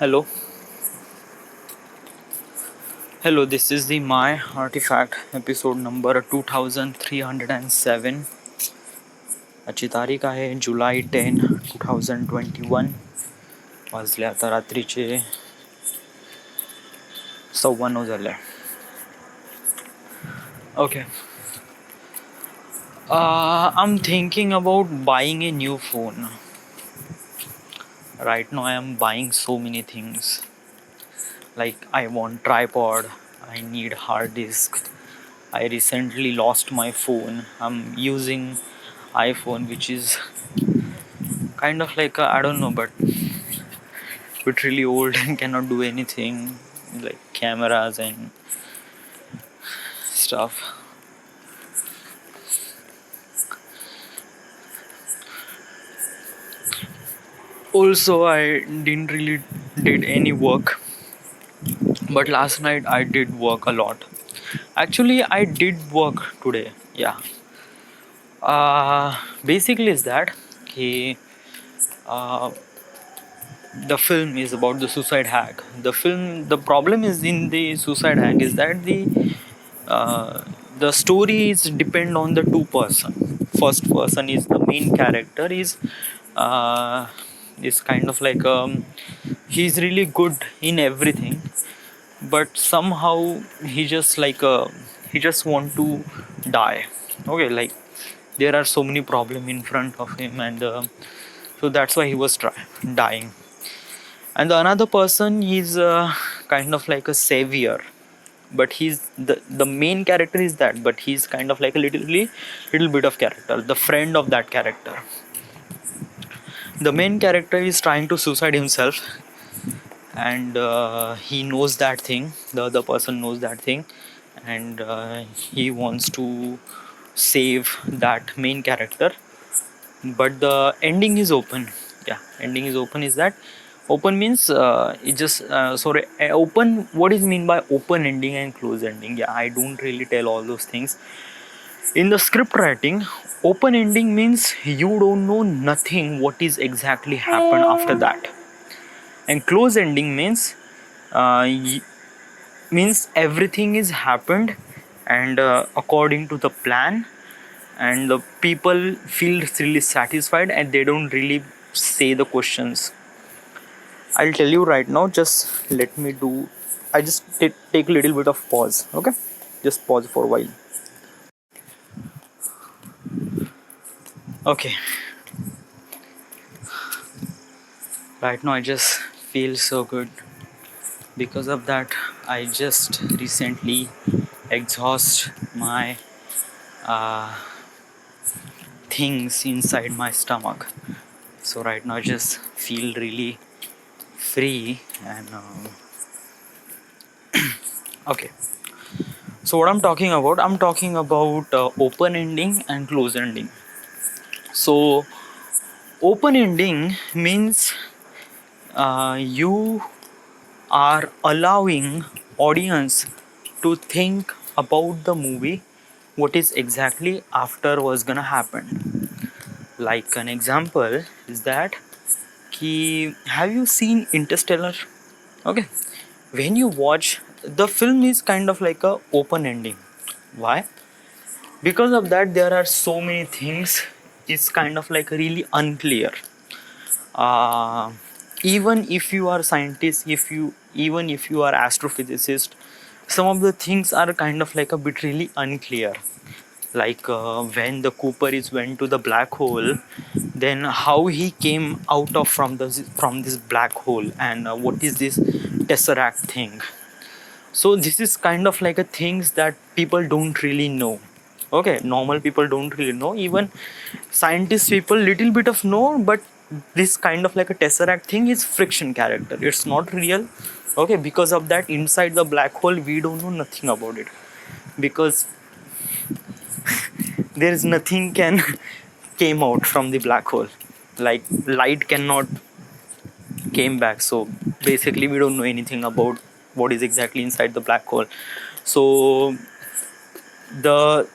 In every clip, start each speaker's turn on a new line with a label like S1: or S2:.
S1: Hello, hello. This is the My Artifact episode number 2307. आजची तारीख आहे जुलै 10, 2021. वाजले आता रात्रीचे 9:15 झाले. Okay. I'm thinking about buying a new phone. Right now, I am buying so many things. Like I want tripod. I need hard disk. I recently lost my phone. I'm using iPhone, which is kind of like I don't know, but really old and cannot do anything like cameras and stuff. Also, I didn't really did any work, but last night I did work a lot. Actually, I did work today. Yeah. Basically, is that he uh, the film is about the suicide hack. The problem is in the suicide hack is that uh, the story is depend on the two person. First person is the main character uh, is kind of like he's really good in everything, but somehow he just want to die. Okay, like there are so many problem in front of him, and so that's why he was dying. And the another person is kind of like a savior, but he's the main character is that, but he's kind of like a little bit of character, the friend of that character. The main character is trying to suicide himself, and he knows that thing, the other person knows that thing, and he wants to save that main character, but the ending is open. Yeah, ending is open is that open means it just sorry open, what is mean by open ending and close ending? Yeah, I don't really tell all those things in the script writing. Open ending means you don't know nothing what is exactly happened after that, and close ending means means everything is happened and according to the plan, and the people feel really satisfied and they don't really say the questions. I'll tell you right now, just let me do, I just take a little bit of pause. Okay, just pause for a while. Okay, right now I just feel so good. Because of that, I just recently exhaust my uh, things inside my stomach. So right now I just feel really free and okay. So what I'm talking about open ending and close ending. So open ending means you are allowing audience to think about the movie, what is exactly after was gonna happen. Like an example is that have you seen Interstellar? Okay, when you watch the film is kind of like a open ending. Why? Because of that there are so many things, it's kind of like really unclear. uh, Even if you are scientist, even if you are astrophysicist, some of the things are kind of like a bit really unclear. Like when the Cooper is went to the black hole, then how he came out of from this black hole, and what is this tesseract thing. So this is kind of like a things that people don't really know. Okay, normal people don't really know, even scientist people little bit of know, but this kind of like a tesseract thing is friction character, it's not real. Okay, because of that inside the black hole we don't know nothing about it, because there is nothing can came out from the black hole, like light cannot came back. So basically we don't know anything about what is exactly inside the black hole. So the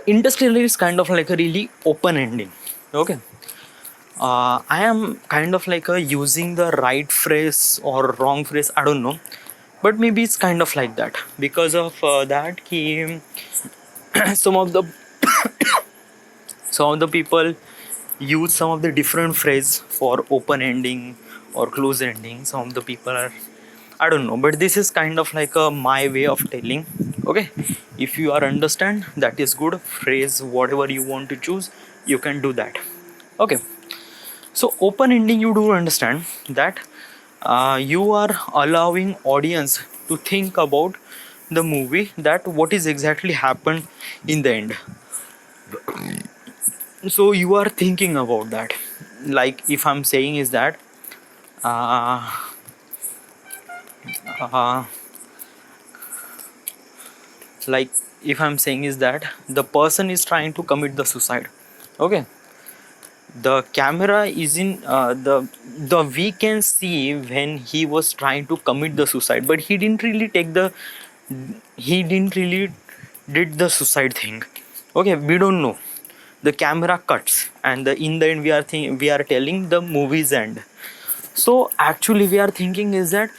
S1: Interstellar is kind of like a really open ending. Okay, I am kind of like using the right phrase or wrong phrase, I don't know, but maybe it's kind of like that. Because of that ki, some of the people use some of the different phrase for open ending or close ending. Some of the people are, I don't know, but this is kind of like my way of telling. Okay, if you are understand, that is good. Phrase whatever you want to choose, you can do that. Okay, so open ending, you do understand that you are allowing audience to think about the movie, that what is exactly happened in the end. So you are thinking about that. Like if I'm saying is that uh, uh, like if I'm saying is that the person is trying to commit the suicide. Okay, the camera is in the we can see when he was trying to commit the suicide, but he didn't really did the suicide thing. Okay, we don't know. The camera cuts, and in the end we are telling the movie's end. So actually we are thinking is that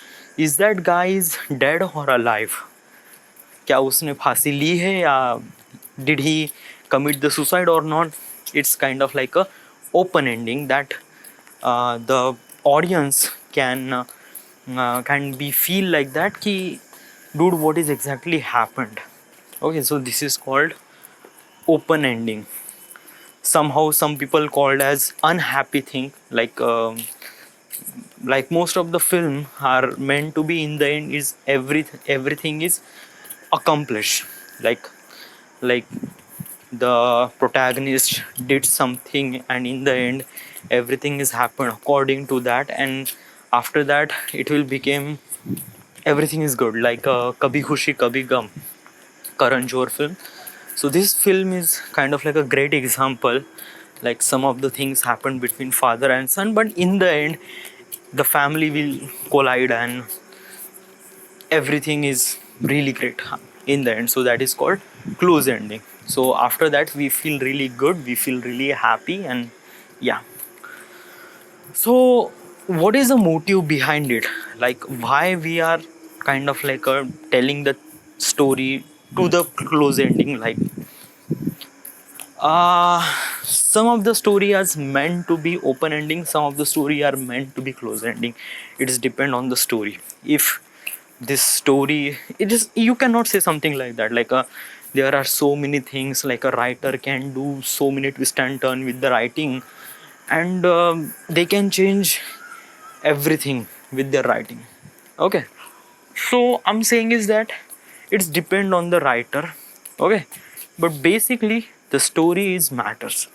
S1: guy is dead or alive? क्या उसने फांसी ली है, या did he commit the suicide or not? It's kind of like a open ending that the audience can be feel like that ki dude, what is exactly happened. Okay, so this is called open ending. Somehow some people called as unhappy thing, like most of the film are meant to be in the end is everything is accomplished, like the protagonist did something, and in the end everything is happened according to that, and after that it will become everything is good, like Kabhi Khushi Kabhi Gum, Karan Johar film. So this film is kind of like a great example. Like some of the things happen between father and son, but in the end the family will collide and everything is really great in the end. So that is called close ending. So after that we feel really good, we feel really happy, and yeah. So what is the motive behind it? Like why we are kind of like telling the story to the close ending? Like uh some of the story is meant to be open ending, some of the story are meant to be close ending. It is depend on the story. If this story, it is, you cannot say something like that, like there are so many things, like a writer can do so many twist and turn with the writing, and they can change everything with their writing. Okay, so I'm saying is that it's depend on the writer. Okay, but basically the story is matters.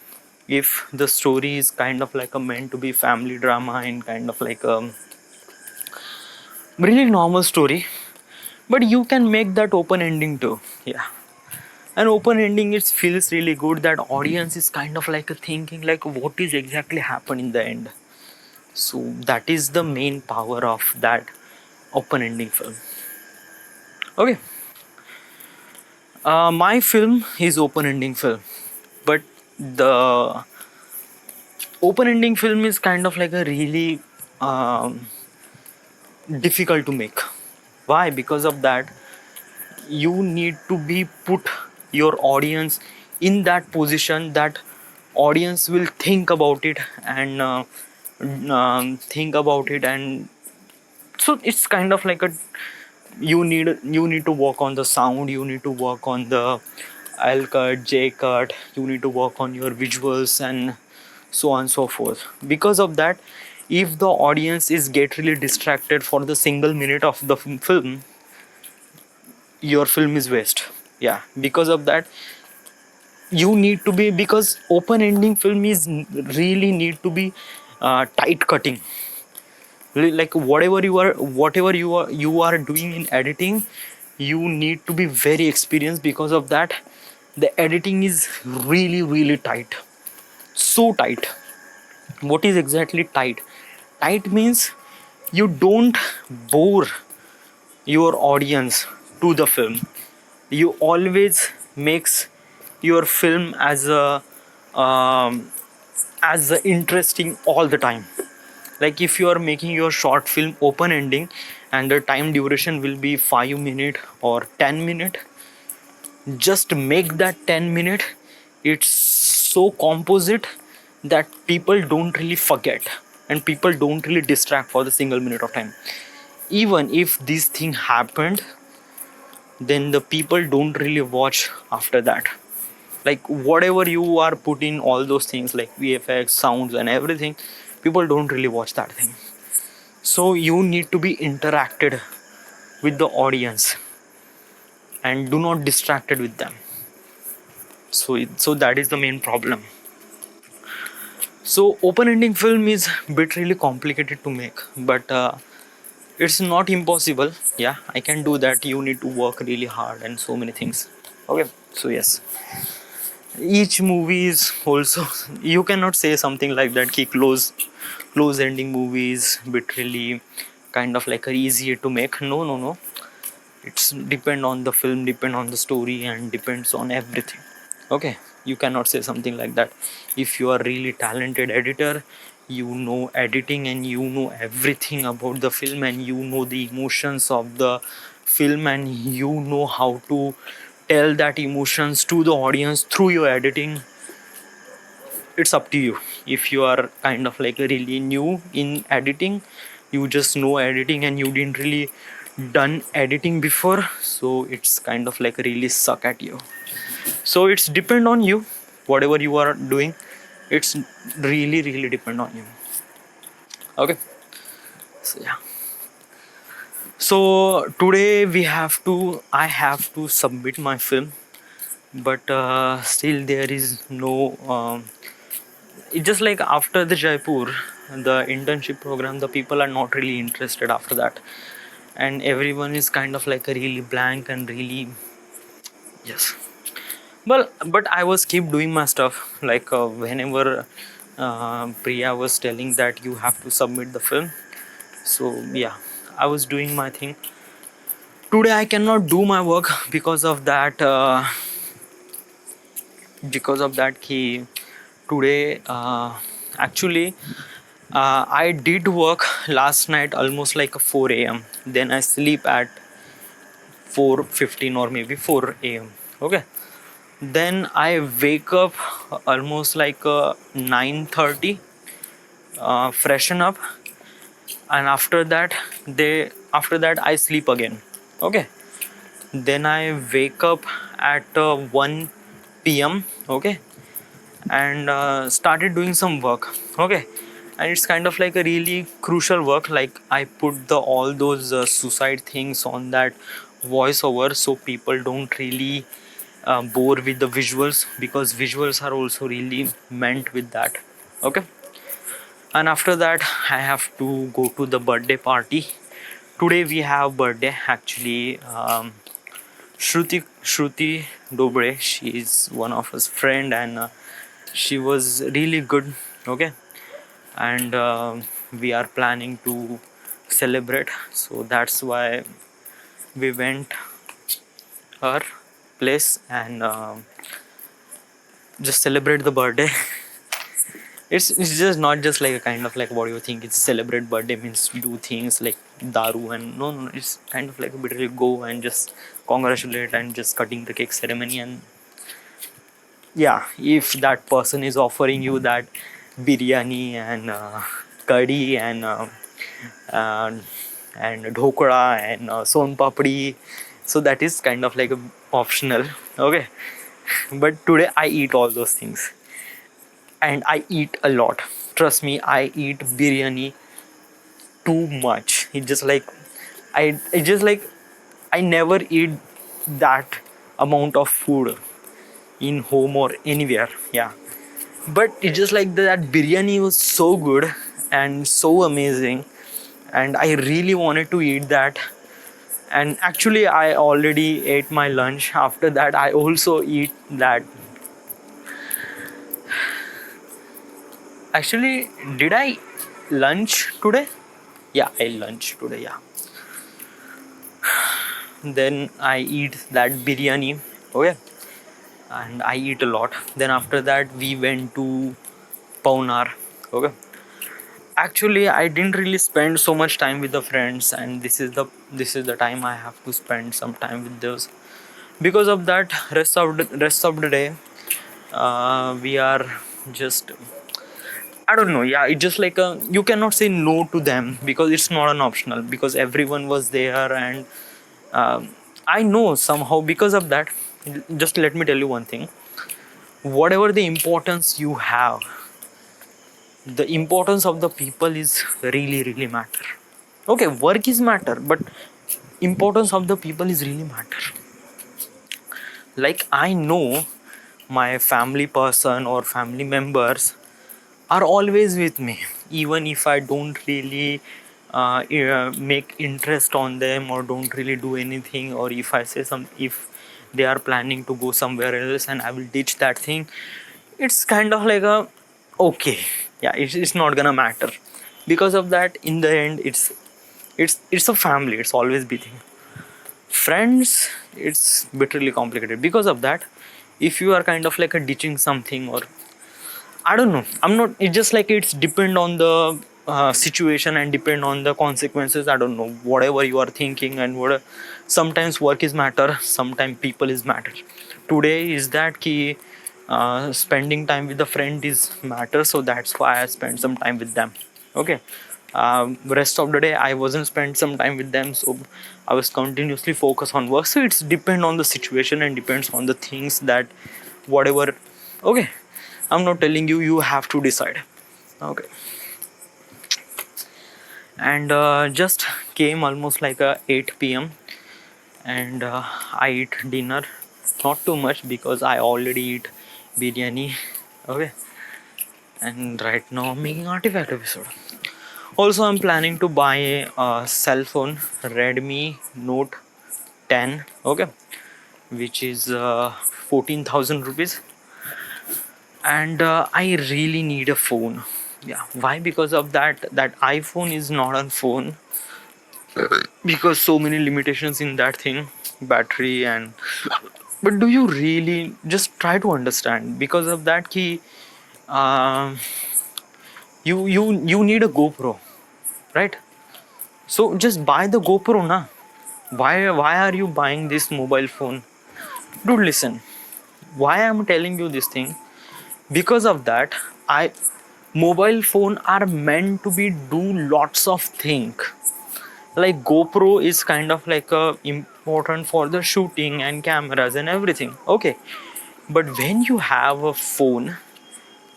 S1: If the story is kind of like a meant to be family drama and kind of like a really normal story, but you can make that open ending too. Yeah, an open ending, it feels really good, that audience is kind of like a thinking like what is exactly happened in the end. So that is the main power of that open ending film. Okay, my film is open ending film, but the open ending film is kind of like a really difficult to make. Why? Because of that you need to be put your audience in that position, that audience will think about it, and think about it, and so it's kind of like a, you need to work on the sound, you need to work on the L cut, J cut, you need to work on your visuals, and so on and so forth. Because of that, if the audience is get really distracted for the single minute of the film, your film is waste. Yeah, because of that you need to be, because open ending film is really need to be tight cutting. Like whatever you are doing in editing, you need to be very experienced. Because of that the editing is really really tight, so tight. What is exactly tight? Tight means you don't bore your audience to the film. You always makes your film as a um, as interesting all the time. Like if you are making your short film open ending and the time duration will be 5 minute or 10 minute, just make that 10 minute, it's so composite that people don't really forget and people don't really distract for the single minute of time. Even if this thing happened, then the people don't really watch after that. Like whatever you are putting all those things like VFX, sounds and everything, people don't really watch that thing. So you need to be interacted with the audience and do not distracted with them. So that is the main problem. So open ending film is bit really complicated to make, but it's not impossible. Yeah, I can do that. You need to work really hard and so many things. Okay, so yes, each movie is also you cannot say something like that ki close ending movies bit really kind of like easier to make. No, it's depend on the film, depend on the story and depends on everything. Okay, you cannot say something like that. If you are really talented editor, you know editing and you know everything about the film and you know the emotions of the film and you know how to tell that emotions to the audience through your editing, it's up to you. If you are kind of like really new in editing, you just know editing and you didn't really done editing before, so it's kind of like really suck at you. So it's depend on you, whatever you are doing, it's really depend on you. Okay, so yeah, so today I have to submit my film, but still there is no it's just like after the Jaipur, the internship program, the people are not really interested after that, and everyone is kind of like a really blank and really yes. Well, but I was keep doing my stuff like whenever Priya was telling that you have to submit the film, so yeah, I was doing my thing. Today I cannot do my work because of that key. Today actually I did work last night almost like 4 a.m. Then I sleep at 4:15 or maybe 4 a.m. Okay. Then I wake up almost like 9:30, freshen up, and after that I sleep again. Okay. Then I wake up at 1 p.m. Okay, and started doing some work. Okay, and it's kind of like a really crucial work. Like I put the all those suicide things on that voiceover so people don't really bore with the visuals, because visuals are also really meant with that. Okay, and after that I have to go to the birthday party. Today we have birthday actually. Shruti Dobre, she is one of us friend, and she was really good. Okay, and we are planning to celebrate, so that's why we went her place and just celebrate the birthday. It's just not just like a kind of like what you think it's celebrate birthday means do things like daru, and no, it's kind of like a bit really go and just congratulate and just cutting the cake ceremony. And yeah, if that person is offering you that biryani and curry uh, and dhokra and son papdi, so that is kind of like a optional. Okay, but today I eat all those things and I eat a lot. Trust me, I eat biryani too much. It just like I just like I never eat that amount of food in home or anywhere. Yeah, but it's just like that biryani was so good and so amazing, and I really wanted to eat that. And actually I already ate my lunch. After that I also eat that. Actually, did I lunch today? Yeah, I lunch today. Yeah, then I eat that biryani. Okay, and I eat a lot. Then after that we went to paun hour. Okay, actually I didn't really spend so much time with the friends, and this is the time I have to spend some time with those. Because of that, rest of the day, we are just, I don't know. Yeah, it's just like you cannot say no to them because it's not an optional, because everyone was there. And um, I know somehow because of that. Just let me tell you one thing. Whatever the importance you have, the importance of the people is really matter. Okay, work is matter, but importance of the people is really matter. Like I know my family person or family members are always with me, even if I don't really make interest on them or don't really do anything, or if I say some, if they are planning to go somewhere else and I will ditch that thing, it's kind of like a okay, yeah, it's not gonna matter. Because of that, in the end, it's a family. It's always beating friends. It's bitterly complicated. Because of that, if you are kind of like a ditching something, or I don't know. I'm not. It's just like it's depend on the situation and depend on the consequences. I don't know. Whatever you are thinking and what. Sometimes work is matter. Sometimes people is matter. Today is that key. Spending time with a friend is matter. So that's why I spend some time with them. Okay. Rest of the day I wasn't spend some time with them, so I was continuously focused on work. So it's depend on the situation and depends on the things that whatever. Okay, I'm not telling you you have to decide. Okay. And just came almost like 8 p.m. and I eat dinner. Not too much because I already eat biryani. Okay. And right now I'm making artifact episode. Also, I'm planning to buy a cell phone, Redmi Note 10. Okay, which is 14,000 rupees. And I really need a phone. Yeah, why? Because of that iPhone is not a phone, because so many limitations in that thing, battery. And but do you really just try to understand? Because of that key, um, you need a GoPro, right? So just buy the GoPro na. Why are you buying this mobile phone? Dude, listen, why I'm telling you this thing, because of that, I mobile phone are meant to be do lots of thing. Like GoPro is kind of like important for the shooting and cameras and everything. Okay, but when you have a phone,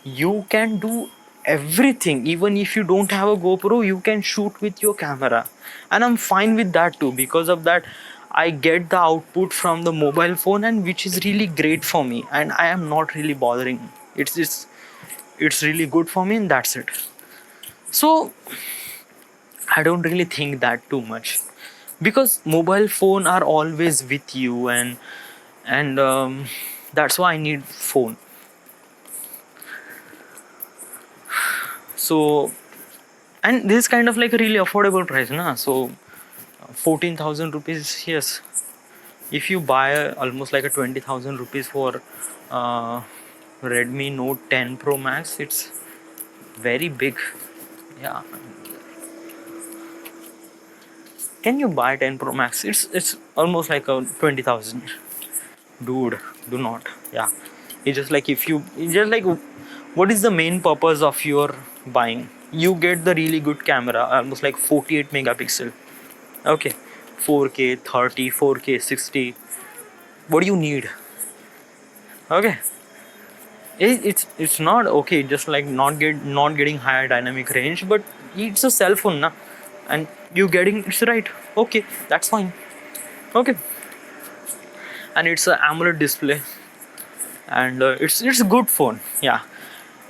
S1: you can do everything. Even if you don't have a GoPro, you can shoot with your camera, and I'm fine with that too. Because of that, I get the output from the mobile phone, and which is really great for me, and I am not really bothering. It's really good for me, and that's it. So I don't really think that too much, because mobile phone are always with you, and that's why I need phone. So, and this is kind of like a really affordable price, na. So 14,000 rupees, yes. If you buy almost like a 20,000 rupees for uh, Redmi Note 10 Pro Max, it's very big. Yeah, can you buy 10 Pro Max? It's almost like a 20,000. Dude, do not. Yeah, it's just like, if you, it's just like, what is the main purpose of your buying? You get the really good camera, almost like 48 megapixel. Okay, 4K 30, 4K 60. What do you need? Okay, it's not okay. Just like not getting higher dynamic range, but it's a cell phone, na, and you getting it's right. Okay, that's fine. Okay, and it's a AMOLED display, and it's a good phone. Yeah,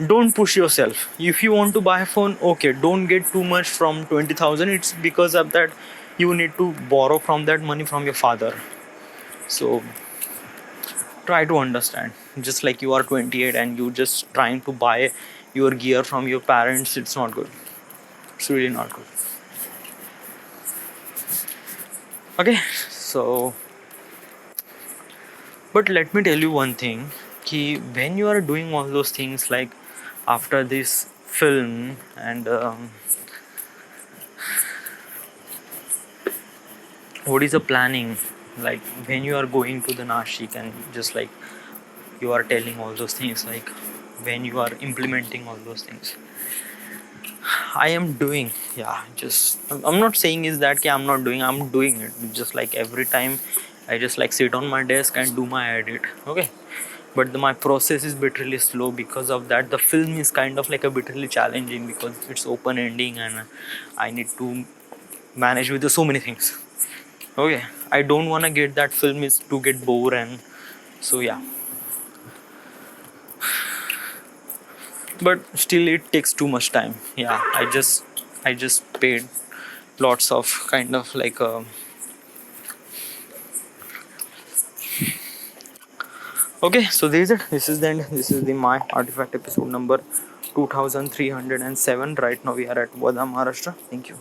S1: don't push yourself. If you want to buy a phone, okay, don't get too much from 20,000. It's because of that you need to borrow from that money from your father. So try to understand. Just like you are 28 and you just trying to buy your gear from your parents, it's not good. It's really not good. Okay, so but let me tell you one thing, ki when you are doing all those things, like after this film, and what is the planning, like when you are going to the Nashik, and just like you are telling all those things, like when you are implementing all those things. I am doing, yeah. Just I'm not saying is that I'm not doing. I'm doing it. Just like every time, I just like sit on my desk and do my edit. Okay, but my process is bit really slow. Because of that, the film is kind of like a bit really challenging because it's open ending, and I need to manage with so many things. Okay, I don't wanna get that film is to get bored, and so yeah. But still, it takes too much time. Yeah, I just paid lots of kind of like okay, so this is it. This is the end. This is the my artifact episode number 2307. Right now we are at Wada, Maharashtra. Thank you.